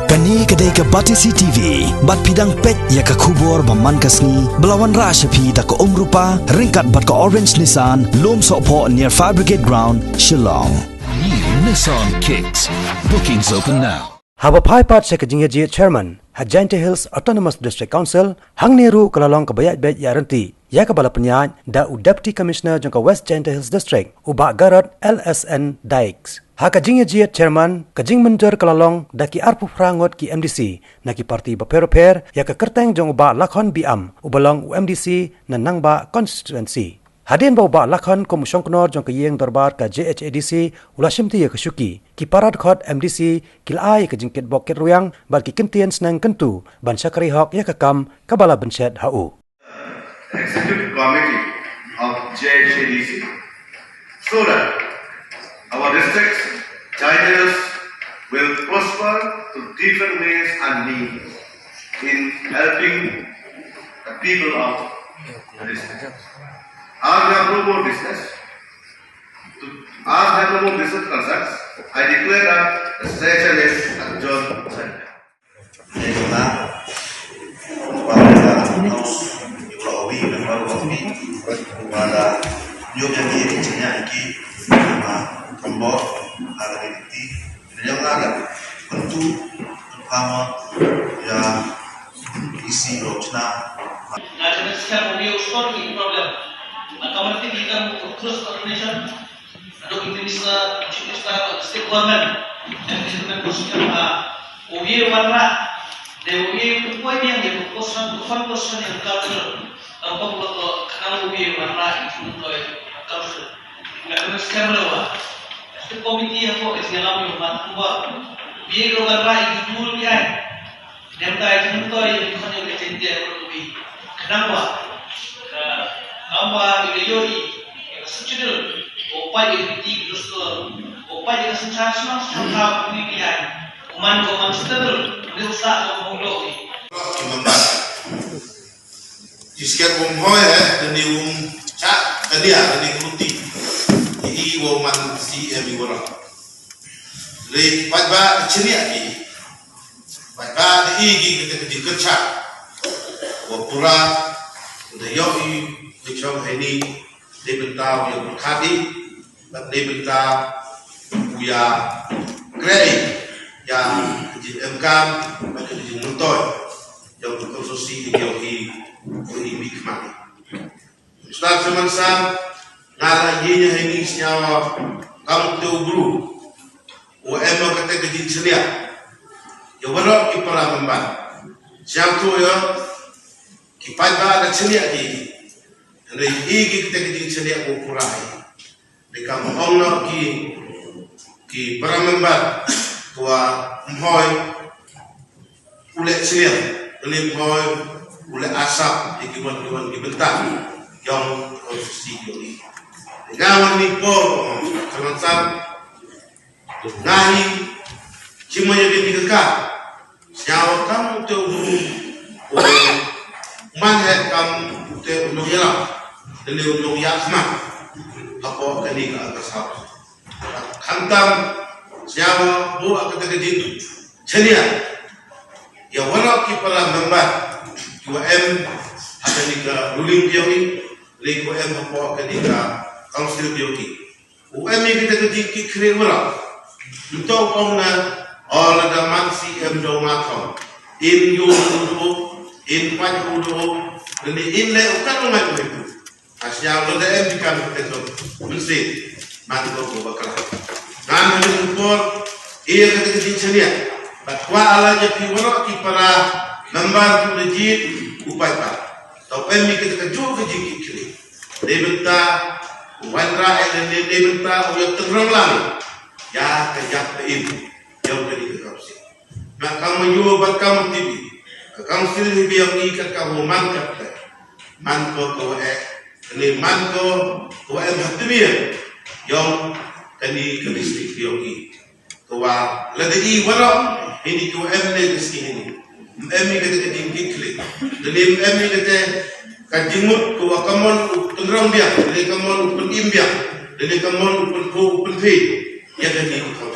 Kani kedai ke Batisi TV, bat pidang pet ya ke kubur baman kasni, belawan rasyapi tak ke rupa, ringkat bat ke Orange Nissan, lom sokpo near Fire Brigade Ground, Shillong. New Nissan Kicks. Bookings open now. Haba Pai Pat Sekajingyaji Chairman, Hajante Hills Autonomous District Council, Hang Neru Kalalong Kabayat Bet Yaranti, ya kabala penyat, da Deputy Commissioner jangka West Jante Hills District, Ubak Garot LSN Dykes. Hakajingyaji Chairman, Kajing Menjer Kalalong, daki arpu prangot ki MDC, naki parti Baper-Baper, ya ke kerteng jang Ubak Lakhon Biam, ubalong UMDC na Nangba Constituency. Hadin ba Ubak Lakhon ko musyong knor jang ke yeng darbar ka JHADC, ulashimti ya ke syuki, ki parad khot MDC, kilai ke jingkit bokit ruyang, bal ki kentien senang kentu, ban syakari hok ya kekam, kabala bencet hau. Executive Committee of JHADC so that our districts, China will prosper to different ways and means in helping the people of the district. As we have no more business, concerns, I declare that the session is adjourned. Pada juga di Cina iki tombol ada di yang ada tentu pertama ya isi rojna. Nah, jadi sekarang mobil sport ini problem. Maka berarti kita terus coordination. Ada Indonesia, China, state government, dan kita posisikan mobil warna. Dan mobil apa yang dia fokuskan yang culture. Apa kalau kenal mobil warna itu untuk culture. Nah, terus sekarang berapa? Setiap komiti aku dalam yang buat biar orang lain itu dulu dia. Dia tak itu untuk yang bukan yang kecendia berlebih. Kenapa? Apa digayoi? Sesuatu upaya politik terus upaya sensasional sampai pilihan. Uman stabil, berusaha untuk Jiskan umhoy dan di cak tadi ada di kuti ini woman si emi wala le padba chini aki padba di kita kerja wa pura de yoi kecom ini de bentau yang berkati dan de bentau buya grey yang emkam bagi di motor yang berkonstruksi di ini kemana? Ustaz Semansan ngala yinya ini senyawa kamu tu guru, UM kata kejin selia, ya walau kipara memban, siang tu ya kipai ada selia di, jadi igi kita kejin selia ukurai, jika mengonok ki para memban tua mhoi ulet selia, ulet mhoi oleh asap yang kiban dibentang yang konstitusi ini. Dengan menipur kelantan, nahi cuma yang dikekal. Siapa kamu tu manhet kamu tu undang yalah, dan undang yasma apa kini ke atas hal. Kantam siapa buat kata kejin ceria. Ya walau kipara membat. UM ada di ruling POI, lagi UM apa ketika council POI. UM ini kita ketik kira untuk orang ada mansi do matom, in yudo, in panjudo, dan in le ukan orang itu. Asyik ada UM dikan kita mesti mati bakal. Dan mengumpul ia kita ketik ceria. Bahawa alanya piwara kipara nambar tu legit upay pa. Tau pemi kita keju keji kiri. Debenta wanra ele debenta uyap tengrong lang. Ya kejap peim. Yang kedi kekapsi. Mak kamu yuwa bat kamu tibi. Kamu sini biang ikat kamu mangkat. Manko ko ini manko ko hatibian. Yang kedi kedistrik yogi. Kawa ladai wala ini ko emne kesini. Emi kata kejing kikli, dalam emi kata kajimut kuwa kamon pengrang dia, dalam kamon penim dia, dalam kamon penfu penfi, yang kini kau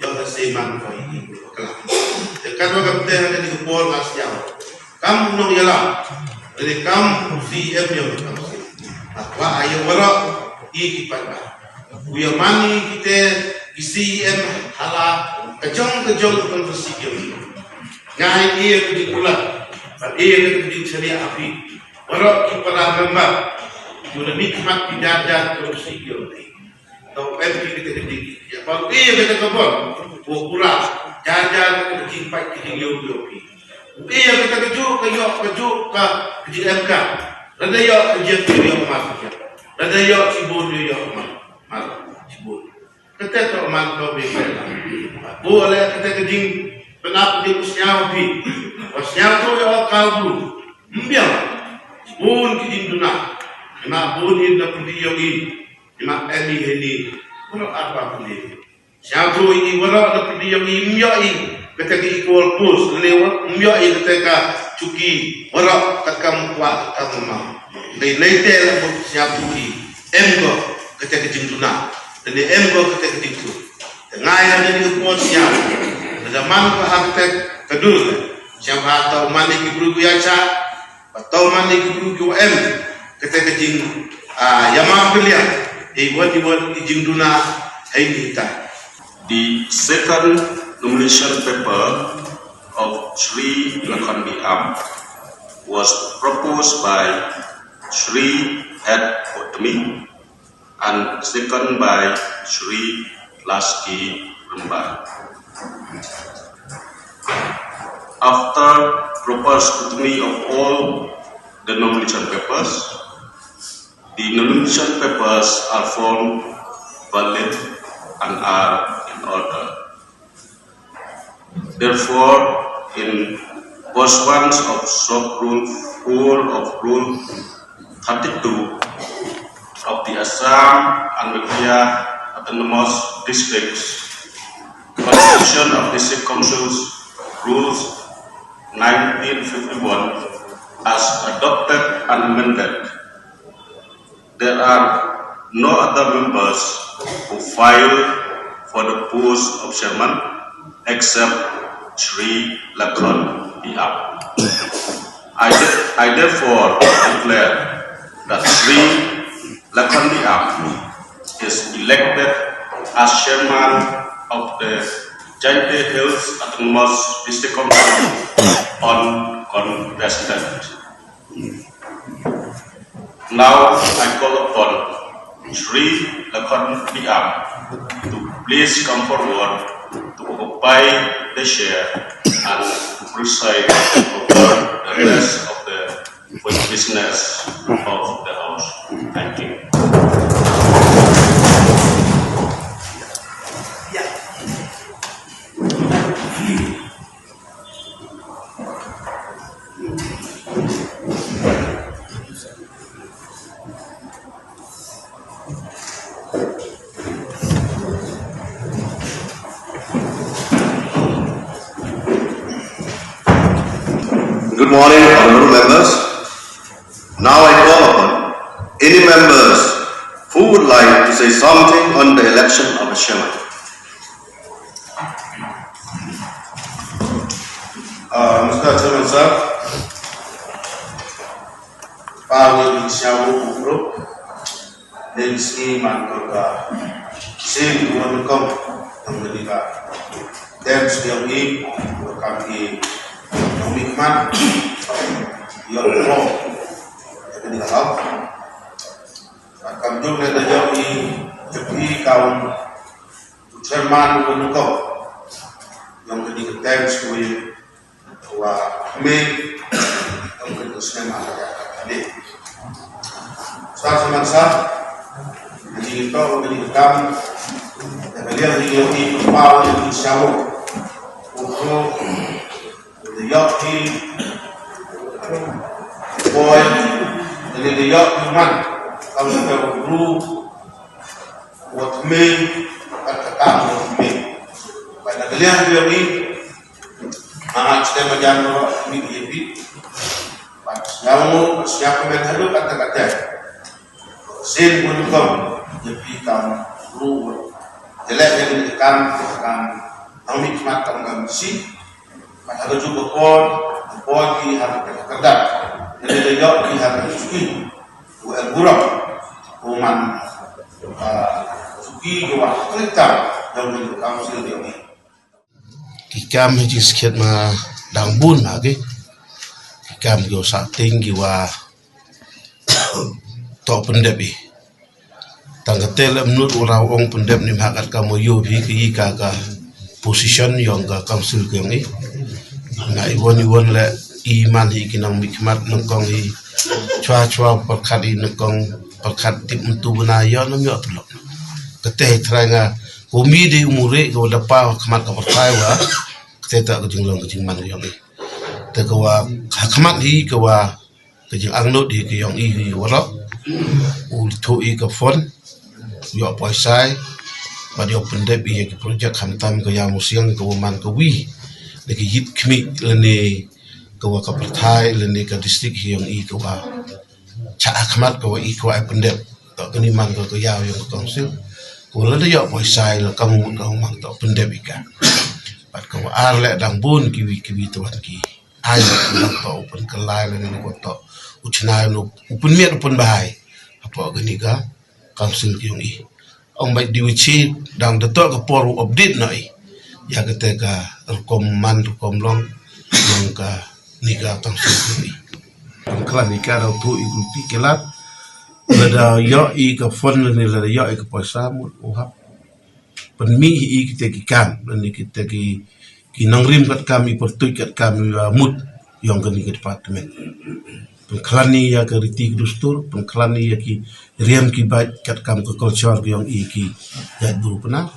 yang seman kau ini berkelah. kadwa kapte na di kupol kasya kam nong yala dari kam CM yang kam wa ayo wara ikipan uya mani kita CM hala kejong konversi ngai iya di pula iya di ceria api wara kipara member sudah nikmat tidak konversi atau kita di ya kalau iya kita kabur pura jajan kejimpai kejingiu biopi iya kita kejuk ke KJMK rada yo kejimpai yo mas rada yo cibun yo mas cibun kita tu man to be boleh kita kejing penap di usnya bi usnya tu yo kalbu mbiang cibun kejing duna ma bun in na pudi yo ma ini kalau apa pun siapa ini wala na pudi yo imyai ketika equal post lewat imyai ketika cuki wala kakam kuat kakam ma dai leite la siapa ini emgo ketika jinduna dan emgo ketika itu ngai na ni ko siapa zaman ko haktek kedul siapa atau mani ki buru yacha atau mani ki buru em ketika jing yama pilihan iwan jinduna haita. The second nomination paper of Sri Lakhandi Am was proposed by Sri Head Potami and second by Sri Laski Lembar. After proper scrutiny of all the nomination papers, the nomination papers are found valid and are in order. Therefore, in pursuance of sub-rule 4 of Rule 32 of the Assam and Meghalaya Autonomous Districts, Constitution of District Councils Rules 1951 as adopted and amended, there are no other members who filed for the post of chairman except Sri Lakhandi Am. I therefore declare that Sri Lakhandi Am is elected as chairman of the Jainte Hills Autonomous District Council uncontested. Now I call upon Sri Lakhandi Am to please come forward to occupy the chair and preside over the rest of the business of the House. Thank you. Good morning, honorable members. Now I call upon any members who would like to say something on the election of a chairman. Mr. Chairman, sir, Paul Siawu Group, Densi Mantoka, Sim Tuanukom, Amerika, Dance Yogi, Kaki, Nomikman, Yolong, jadi kalau akan juga terjadi jadi kaum Chairman Tuanukom, yang jadi Dance Yogi, kami untuk senang ada. Saat semasa jadi itu menjadi kami beliau di bawah di Sawu untuk diyoki boy jadi diyoki man kalau kita guru buat kami kata kami pada beliau ini kita menjadi mimpi, yang siapa menhalu kata-kata, sin pun kau jadi kamu guru, jelek yang kamu nikmat kamu misi, Ada juga por ki harus ketat. Jadi dia ki harus suki. Buat buruk. Uman suki juga kereta yang menjadi council ini. Kikam hiji sikit ma dangbun lagi. Kikam yo sating giwa to pendebi. Tanggatel menurut orang pendep ni hakat kamu yo hi ki ka position yang ka council ke ni. Na iwon le iman hi kinang mikmat nongkong hi chua perkat hi nongkong perkat tip untuk benaya nam yo tulok. Keteh teranga umi di umure ko dapa khamat ka pertai wa keteh tak kejing long kejing man yo ni. Te ko wa khamat hi ko wa kejing angnot hi ke yang i warap ul to i ka fon yo poisai ba yo pendep i ke projek khamtam ko ya musiang ko man ko wi lagi hit kmi lene ko wa ka pertai lene ka district hi yang i ko wa cha khamat ko i ko ai pendep to kini man ko ya yang council ko la yo poisai la kamu ko mang to pendep ika pat ko ar le dang bun kiwi tuan ki ai to open kelai lene ko to uchna no open miet open bahai apa gani ga council ki yang i ông bai diuchi dang de to ko por update nai ya ketika rekom long yang ka niga council ki klan ika ro tu iku pikelat ada yo i ka fon ni la yo i ka poisa mu uhap penmi i kita ki kam ni kita ki nangrim kat kami pertui kat kami mut yang ke ni department pengklani ya ke riti dustur pengklani ya ki riam ki baik kat kam ke culture yang i ki ya dulu pernah